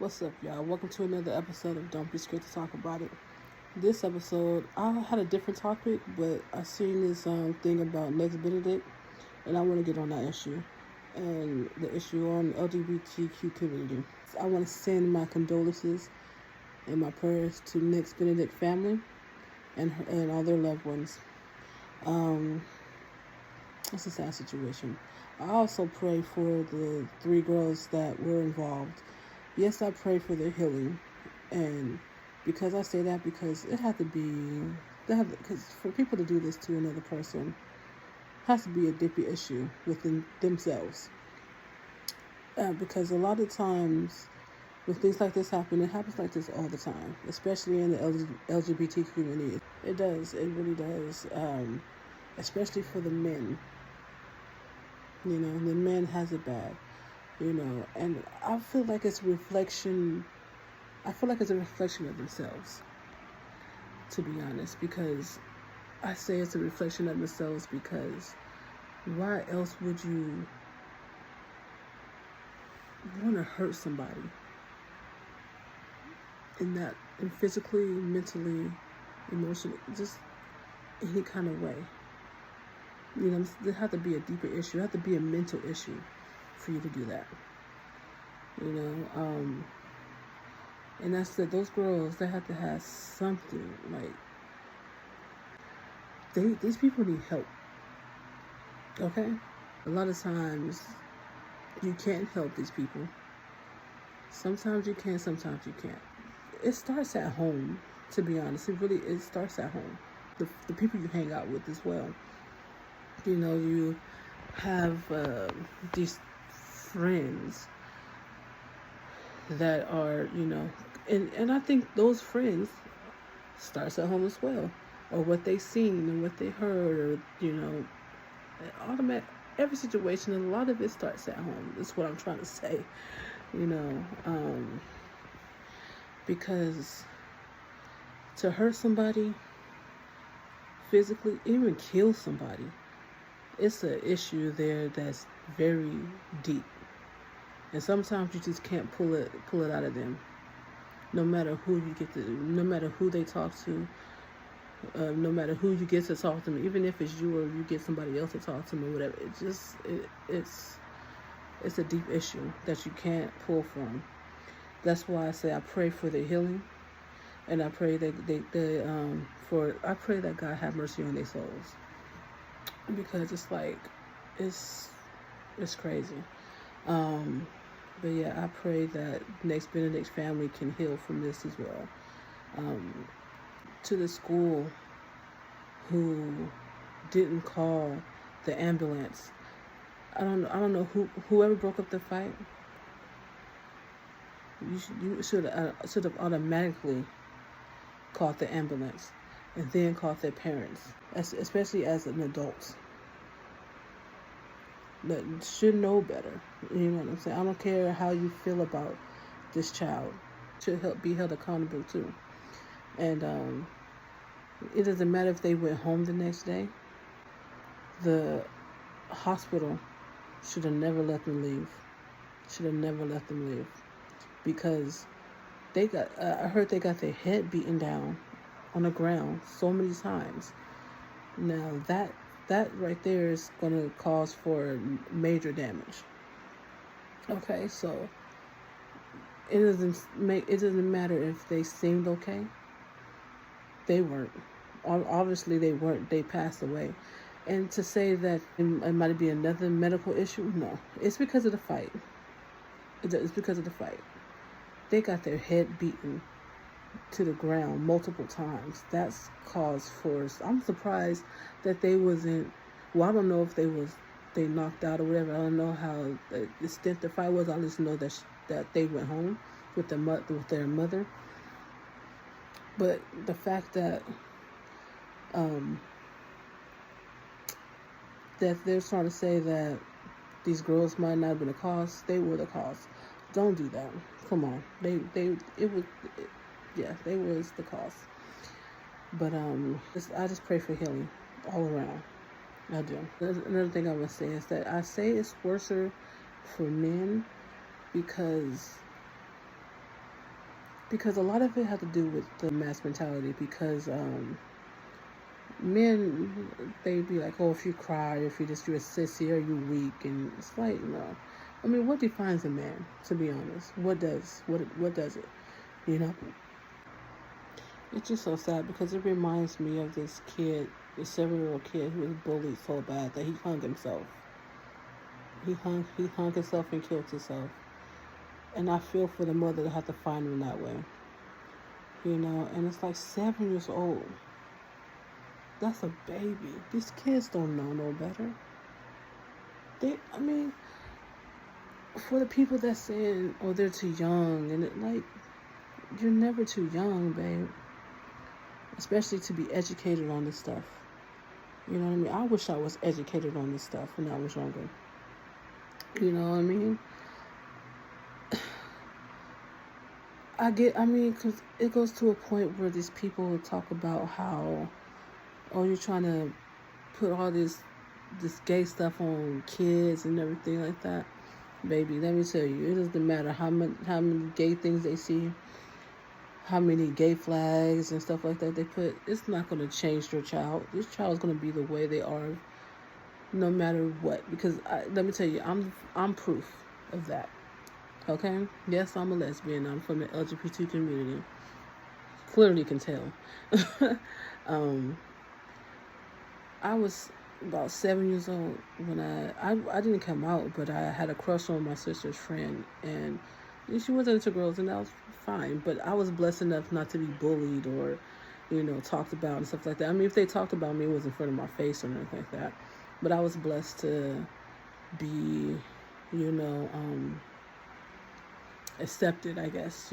What's up, y'all? Welcome to another episode of Don't Be Scared to Talk About It. This episode, I had a different topic, but I seen this thing about Next Benedict, and I want to get on that issue and the issue on the LGBTQ community. I want to send my condolences and my prayers to Next Benedict family and all their loved ones. Um, it's a sad situation. I also pray for the three girls that were involved. Yes, I pray for their healing, and because I say that, because it had to be, because for people to do this to another person has to be a deeper issue within themselves. Because a lot of times when things like this happen, it happens like this all the time, especially in the LGBT community. It does, it really does, especially for the men. You know, the men has it bad. You know, and I feel like it's a reflection. I feel like it's a reflection of themselves, to be honest, because I say it's a reflection of themselves because why else would you want to hurt somebody in physically, mentally, emotionally, just any kind of way? You know, there has to be a deeper issue. There has to be a mental issue for you to do that. You know, and that's that. Those girls, they have to have something. Like, these people need help. Okay, a lot of times you can't help these people. Sometimes you can, sometimes you can't. It starts at home. To be honest, it starts at home. The people you hang out with as well. You know, you have these friends that are, you know, and I think those friends starts at home as well, or what they seen and what they heard, or you know, automatic every situation. And a lot of it starts at home. That's what I'm trying to say, you know, because to hurt somebody physically, even kill somebody, it's an issue there that's very deep. And sometimes you just can't pull it out of them. No matter who you get to, no matter who they talk to, no matter who you get to talk to them, even if it's you or you get somebody else to talk to them or whatever, it's a deep issue that you can't pull from. That's why I say I pray for their healing, and I pray that I pray that God have mercy on their souls, because it's like it's crazy. But yeah, I pray that Next Benedict's family can heal from this as well. To the school who didn't call the ambulance, I don't know whoever broke up the fight. You should have automatically called the ambulance and then called their parents, especially as an adult. That should know better. You know what I'm saying? I don't care how you feel about this child. Should be held accountable too. And it doesn't matter if they went home the next day. The hospital should have never let them leave. Should have never let them leave, because they got. I heard they got their head beaten down on the ground so many times. Now that right there is going to cause for major damage. Okay, so it doesn't matter if they seemed okay. They weren't. Obviously they weren't. They passed away. And to say that it might be another medical issue, no. It's because of the fight. It's because of the fight. They got their head beaten to the ground multiple times. That's cause for. I'm surprised that they wasn't. Well, I don't know if they knocked out or whatever. I don't know how the extent the fight was. I just know that they went home with their mother. But the fact that that they're trying to say that these girls might not have been the cause, they were the cause. Don't do that. Come on, they was the cause. But I just pray for healing all around. I do. Another thing I want to say is that I say it's worse for men because because a lot of it had to do with the mass mentality. Because men, they be like, oh, if you cry, if you're a sissy, or you weak, and it's like, no. I mean, what defines a man? To be honest, what does it? You know, it's just so sad because it reminds me of this kid, this 7-year-old kid who was bullied so bad that he hung himself. He hung himself and killed himself. And I feel for the mother to have to find him that way. And it's like 7 years old. That's a baby. These kids don't know no better. I mean, for the people that saying, oh, they're too young, and you're never too young, babe. Especially to be educated on this stuff. You know what I mean? I wish I was educated on this stuff when I was younger. You know what I mean? Because it goes to a point where these people talk about how, oh, you're trying to put all this gay stuff on kids and everything like that. Baby, let me tell you, it doesn't matter how many gay things they see, how many gay flags and stuff like that they put. It's not going to change your child. This child's going to be the way they are, no matter what. Because let me tell you, I'm proof of that. Okay? Yes, I'm a lesbian. I'm from the LGBT community. Clearly can tell. I was about 7 years old when I didn't come out, but I had a crush on my sister's friend, and she wasn't into girls, and that was fine. But I was blessed enough not to be bullied or, talked about and stuff like that. I mean, if they talked about me, it was in front of my face or anything like that. But I was blessed to be, accepted, I guess.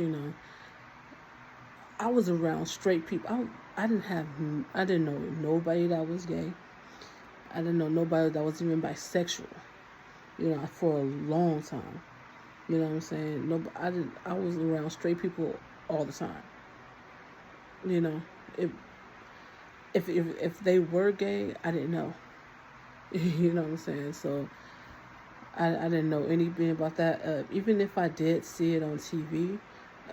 I was around straight people. I didn't know nobody that was gay. I didn't know nobody that was even bisexual, for a long time. You know what I'm saying? I was around straight people all the time. If they were gay, I didn't know. You know what I'm saying? So I didn't know anything about that. Even if I did see it on TV,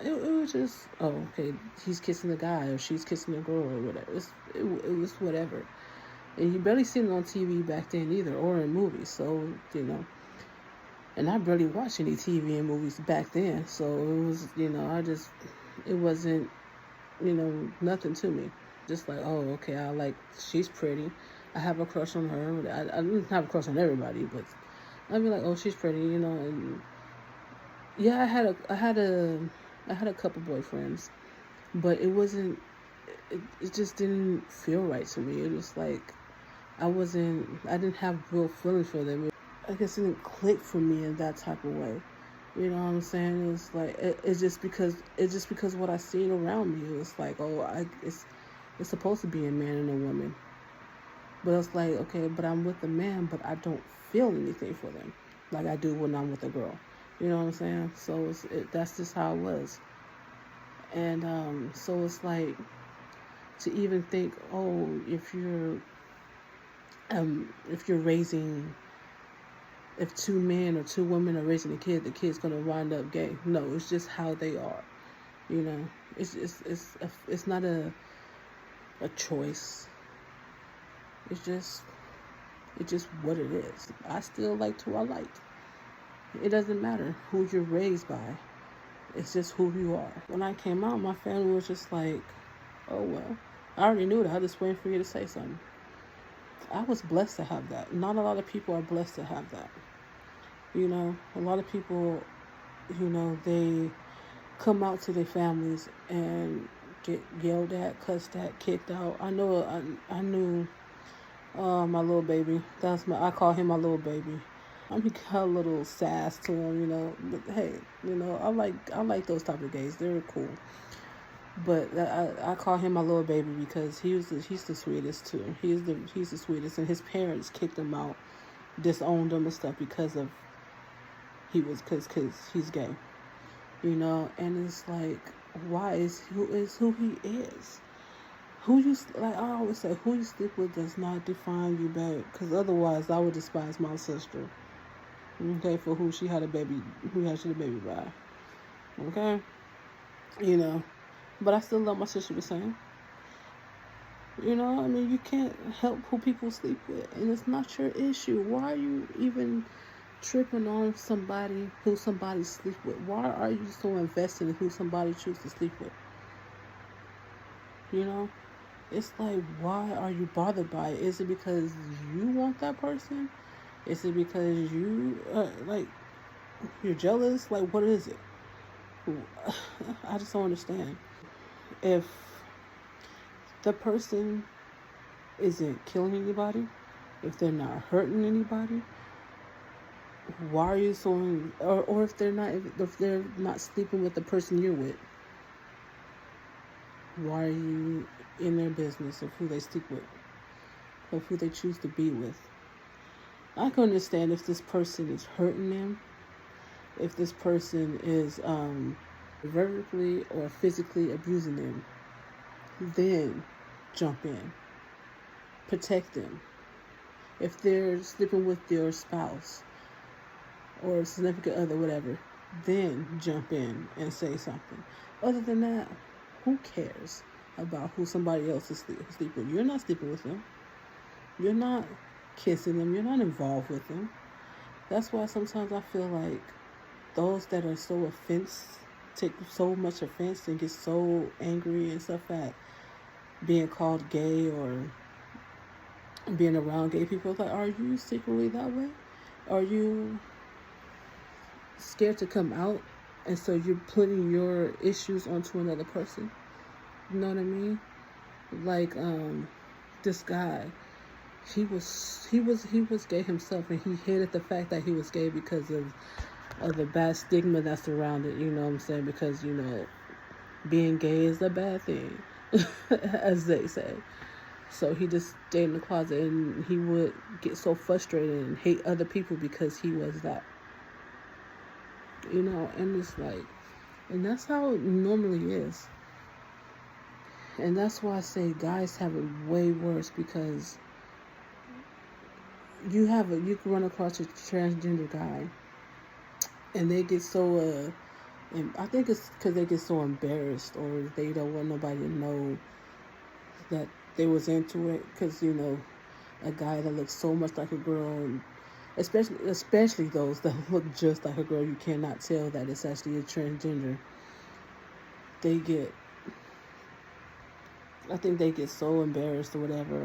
it was just, oh, okay, he's kissing a guy or she's kissing a girl or whatever. It was whatever. And you barely seen it on TV back then either, or in movies. So, and I barely watched any TV and movies back then. So it was, it wasn't, nothing to me. Just like, oh, okay, she's pretty. I have a crush on her. I didn't have a crush on everybody, but I'd be like, oh, she's pretty, and yeah, I had a couple boyfriends, but it wasn't, it just didn't feel right to me. It was like, I didn't have real feelings for them. I guess it didn't click for me in that type of way. You know what I'm saying? It's like, it's just because what I seen around me. It was like, oh, it's supposed to be a man and a woman. But it's like, okay, but I'm with a man, but I don't feel anything for them like I do when I'm with a girl. You know what I'm saying? So that's just how it was. And so it's like, to even think, oh, if two men or two women are raising a kid, the kid's gonna wind up gay. No, it's just how they are. It's not a choice. It's just what it is. I still liked who I liked. It doesn't matter who you're raised by. It's just who you are. When I came out, my family was just like, oh, well, I already knew that. I was just waiting for you to say something. I was blessed to have that. Not a lot of people are blessed to have that. A lot of people, they come out to their families and get yelled at, cussed at, kicked out. I knew my little baby. I call him my little baby. He got a little sass to him, but hey, I like those type of gays. They're cool. But I call him my little baby because he's the sweetest too. He's the sweetest, and his parents kicked him out, disowned him and stuff because he's gay, and it's like, why is who he is? Who you, like I always say, who you sleep with does not define you, babe, because otherwise I would despise my sister, okay, for who she had a baby by, okay? you know. But I still love my sister the same. You know, I mean, you can't help who people sleep with, and it's not your issue. Why are you even tripping on somebody who somebody sleep with? Why are you so invested in who somebody chooses to sleep with? You know, it's like, why are you bothered by it? Is it because you want that person? Is it because you like you're jealous? Like, what is it? I just don't understand. If the person isn't killing anybody, if they're not hurting anybody, why are you so? Or if they're not sleeping with the person you're with, why are you in their business of who they sleep with, of who they choose to be with? I can understand if this person is hurting them, if this person is verbally or physically abusing them, then jump in, protect them. If they're sleeping with your spouse or significant other, whatever, then jump in and say something. Other than that, who cares about who somebody else is sleeping with? You're not sleeping with them. You're not kissing them. You're not involved with them. That's why sometimes I feel like those that are so take so much offense and get so angry and stuff at being called gay or being around gay people. Like, are you secretly that way? Are you scared to come out, and so you're putting your issues onto another person? You know what I mean? Like this guy, he was gay himself, and he hated the fact that he was gay because of the bad stigma that's around it. You know what I'm saying? Because being gay is a bad thing, as they say. So he just stayed in the closet, and he would get so frustrated and hate other people because he was that. And it's like, and that's how it normally is. And that's why I say guys have it way worse, because you can run across a transgender guy, and they get so and I think it's because they get so embarrassed, or they don't want nobody to know that they was into it, because a guy that looks so much like a girl, and especially those that look just like a girl, you cannot tell that it's actually a transgender. I think they get so embarrassed or whatever,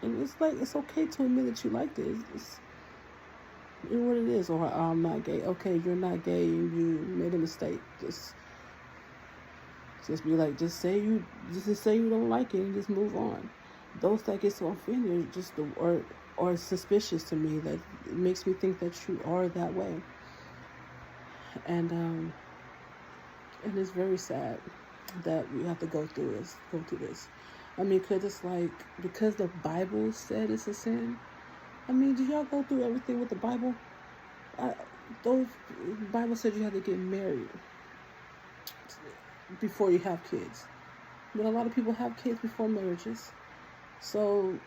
and it's like, it's okay to admit that you like this. It's what it is. Or, I'm not gay. Okay, you're not gay. You made a mistake. Just be like, just say you don't like it and just move on. Those that get so offended or suspicious to me, that it makes me think that you are that way. And it's very sad that we have to go through this. I mean, because the Bible said it's a sin. I mean, do y'all go through everything with the Bible? The Bible said you have to get married before you have kids. But a lot of people have kids before marriages. So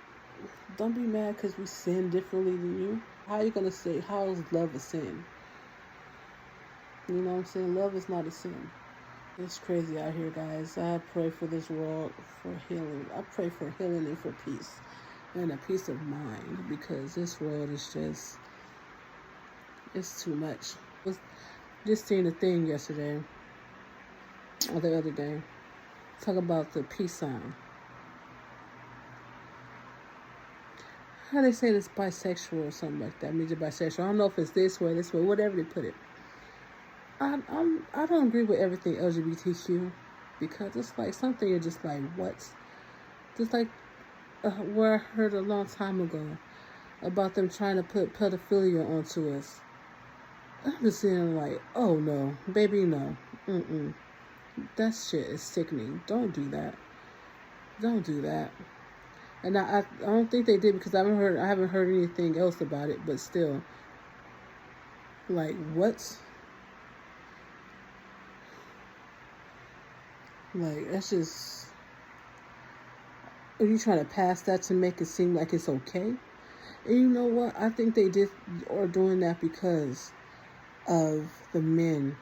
don't be mad because we sin differently than you. How are you going to say, how is love a sin? You know what I'm saying? Love is not a sin. It's crazy out here, guys. I pray for this world for healing. I pray for healing and for peace and a peace of mind, because this world is it's too much. I was just seeing a thing yesterday or the other day, talk about the peace sign. How they say it's bisexual or something like that. I mean, bisexual. I don't know if it's this way, whatever they put it. I don't agree with everything LGBTQ, because it's like something you're just like, what? Just like where I heard a long time ago about them trying to put pedophilia onto us. I'm just saying, like, oh no, baby, no, that shit is sickening. Don't do that. Don't do that. And I don't think they did, because I haven't heard anything else about it. But still, like, what? Like, that's just, are you trying to pass that to make it seem like it's okay? And you know what? I think they are doing that because of the men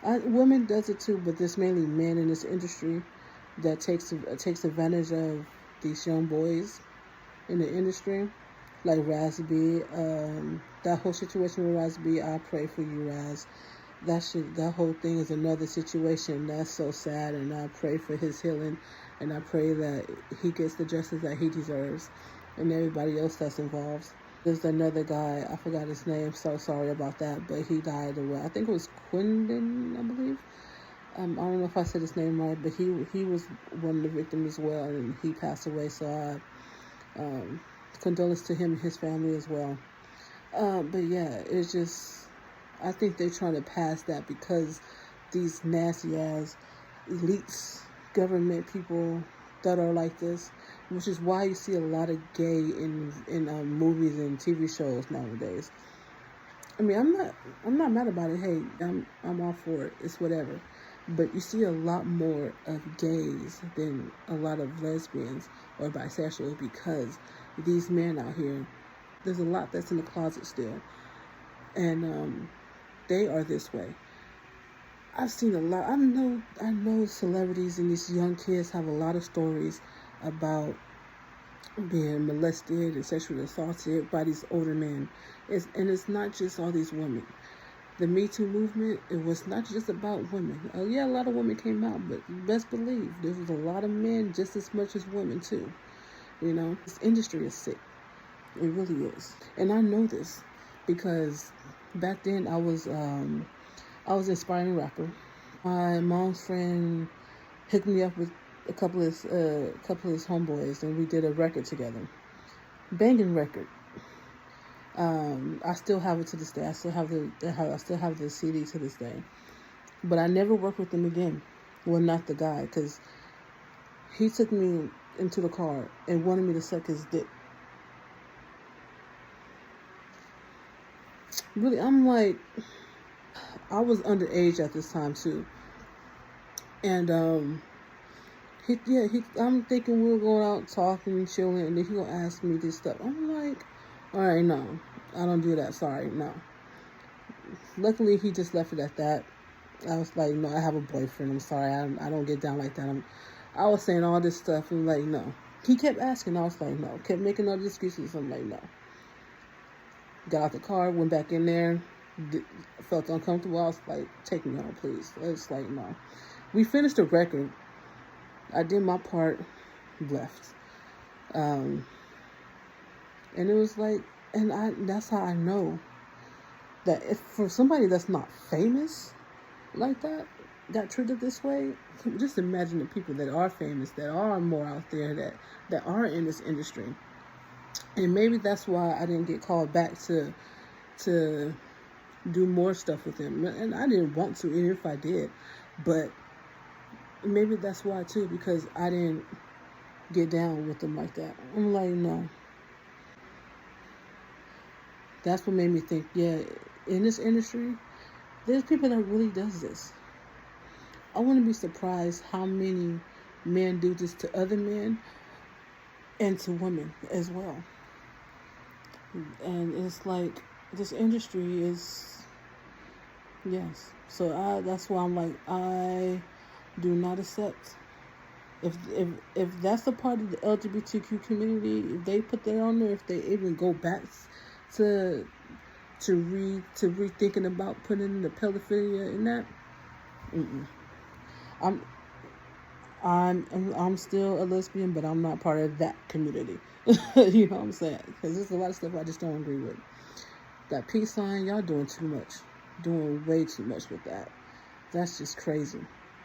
Women does it too, but there's mainly men in this industry that takes advantage of these young boys in the industry, like Razby. That whole situation with Razby, I pray for you, Raz. That whole thing is another situation that's so sad, and I pray for his healing, and I pray that he gets the justice that he deserves, and everybody else that's involved. There's another guy, I forgot his name, so sorry about that, but he died away. I think it was Quindon, I believe. I don't know if I said his name right, but he was one of the victims as well, and he passed away. So I condolence to him and his family as well. But yeah, it's just, I think they're trying to pass that because these nasty ass elites, government people that are like this, which is why you see a lot of gay in movies and TV shows nowadays. I mean, I'm not mad about it. Hey, I'm all for it. It's whatever. But you see a lot more of gays than a lot of lesbians or bisexuals because these men out here, there's a lot that's in the closet still. And they are this way. I've seen a lot. I know celebrities and these young kids have a lot of stories about being molested and sexually assaulted by these older men. And it's not just all these women. The Me Too movement, it was not just about women. Yeah, a lot of women came out, but best believe there was a lot of men just as much as women too. You know, this industry is sick. It really is. And I know this because back then I was an aspiring rapper. My mom's friend hooked me up with a couple of his homeboys, and we did a record together. Banging record. I still have it to this day. I still have the CD to this day. But I never worked with him again. Well, not the guy, because he took me into the car and wanted me to suck his dick. Really, I'm like, I was underage at this time too. And I'm thinking we were going out talking and chilling, and then he gonna ask me this stuff. I'm like, all right, no, I don't do that. Sorry, no. Luckily, he just left it at that. I was like, no, I have a boyfriend. I'm sorry, I don't get down like that. I was saying all this stuff, and like, no. He kept asking. I was like, no. Kept making other excuses. I'm like, no. Got out the car, went back in there. Felt uncomfortable. I was like, take me home, please. It's like, no. We finished the record. I did my part, left. And it was like, that's how I know that if for somebody that's not famous like that, got treated this way, just imagine the people that are famous, that are more out there, that are in this industry. And maybe that's why I didn't get called back to do more stuff with him. And I didn't want to, even if I did. But maybe that's why too, because I didn't get down with him like that. I'm like, no. That's what made me think, yeah, in this industry, there's people that really does this. I wouldn't be surprised how many men do this to other men and to women as well. And it's like, this industry is, yes. So that's why I'm like, I do not accept. If that's a part of the LGBTQ community, if they put that on there, if they even go back to rethinking about putting the pedophilia in that, I'm still a lesbian, but I'm not part of that community. You know what I'm saying? Because there's a lot of stuff I just don't agree with. That peace sign, y'all doing too much, doing way too much with that. That's just crazy.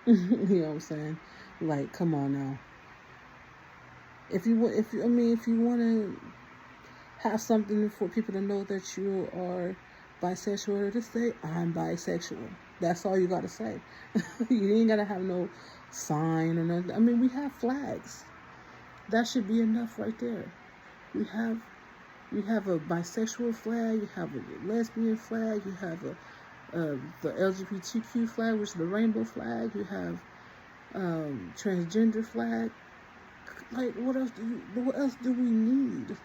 You know what I'm saying? Like, come on now. If you want to have something for people to know that you are bisexual, just say, I'm bisexual. That's all you got to say. You ain't got to have no sign or nothing. I mean, we have flags. That should be enough right there. We have a bisexual flag, you have a lesbian flag, you have the LGBTQ flag, which is the rainbow flag, you have transgender flag. Like, what else do we need?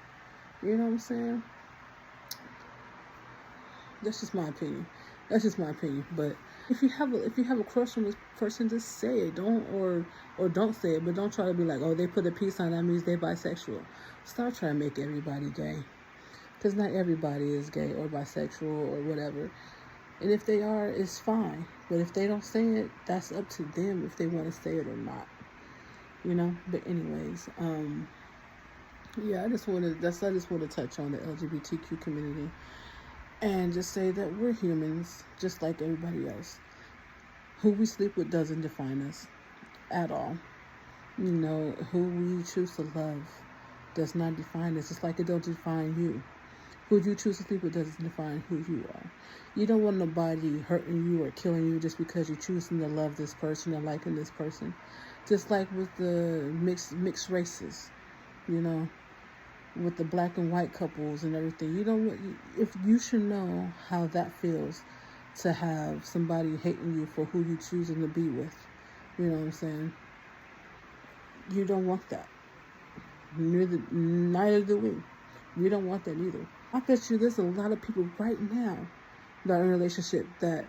You know what I'm saying? That's just my opinion. But if you have a crush on this person, just say it. Or don't say it, but don't try to be like, oh, they put a peace sign, that means they're bisexual. Stop trying to make everybody gay, because not everybody is gay or bisexual or whatever. And if they are, it's fine. But if they don't say it, that's up to them if they want to say it or not. But anyways, yeah, I just want to touch on the LGBTQ community and just say that we're humans, just like everybody else. Who we sleep with doesn't define us at all. Who we choose to love does not define us, just like it don't define you. Who you choose to sleep with doesn't define who you are. You don't want nobody hurting you or killing you just because you're choosing to love this person or liking this person. Just like with the mixed races, with the black and white couples and everything. If you should know how that feels to have somebody hating you for who you choosing to be with. You know what I'm saying? You don't want that. Neither do we. We don't want that either. I bet you there's a lot of people right now that are in a relationship that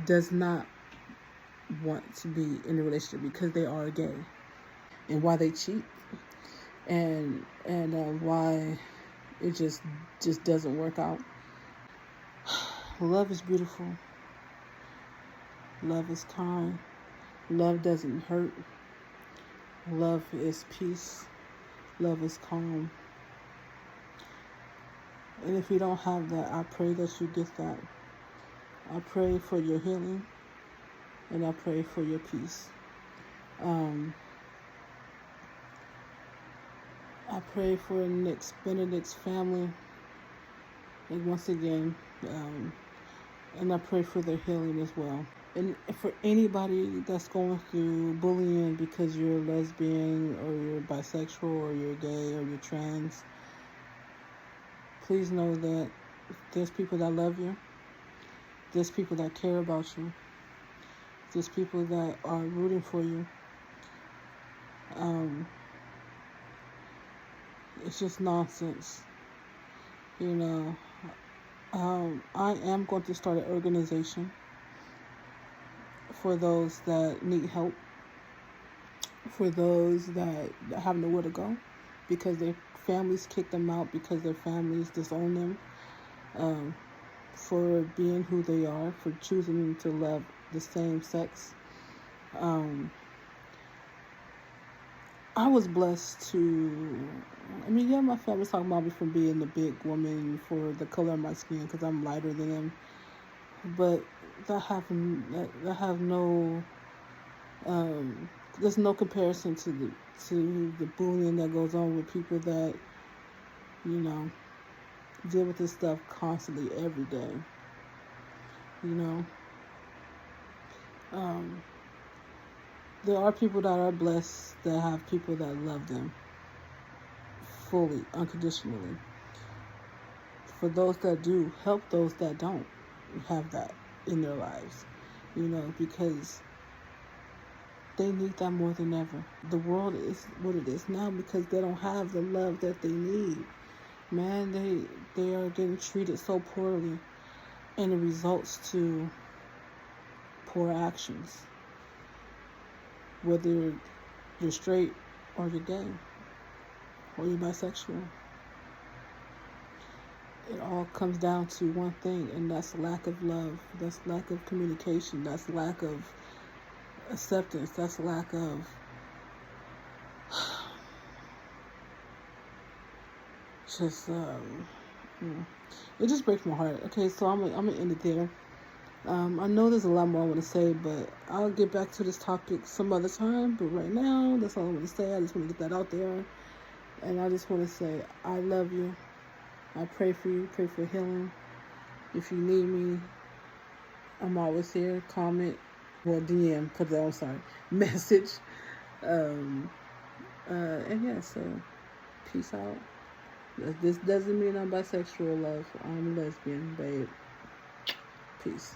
does not want to be in a relationship because they are gay, and why they cheat, and why it just doesn't work out. Love is beautiful. Love is kind. Love doesn't hurt. Love is peace. Love is calm. And if you don't have that, I pray that you get that. I pray for your healing, and I pray for your peace. I pray for Nick's Benedict's family, and once again, and I pray for their healing as well. And for anybody that's going through bullying because you're a lesbian or you're bisexual or you're gay or you're trans, please know that there's people that love you. There's people that care about you. There's people that are rooting for you. It's just nonsense. I am going to start an organization for those that need help, for those that have nowhere to go because their families kicked them out, because their families disown them, for being who they are, for choosing to love the same sex. I was blessed to, my family's talking about me from being the big woman for the color of my skin because I'm lighter than them, but there's no comparison to the bullying that goes on with people that, deal with this stuff constantly every day. There are people that are blessed that have people that love them fully, unconditionally. For those that do, help those that don't have that in their lives, because they need that more than ever. The world is what it is now because they don't have the love that they need. Man, they are getting treated so poorly, and it results to poor actions. Whether you're straight or you're gay or you're bisexual, it all comes down to one thing, and that's lack of love. That's lack of communication. That's lack of acceptance. That's lack of just it just breaks my heart. Okay, so I'm gonna end it there. I know there's a lot more I want to say, but I'll get back to this topic some other time. But right now, that's all I want to say. I just want to get that out there. And I just want to say, I love you. I pray for you. Pray for healing. If you need me, I'm always here. Comment. Well, DM. Message. And yeah, so peace out. This doesn't mean I'm bisexual, love. I'm lesbian, babe. Peace.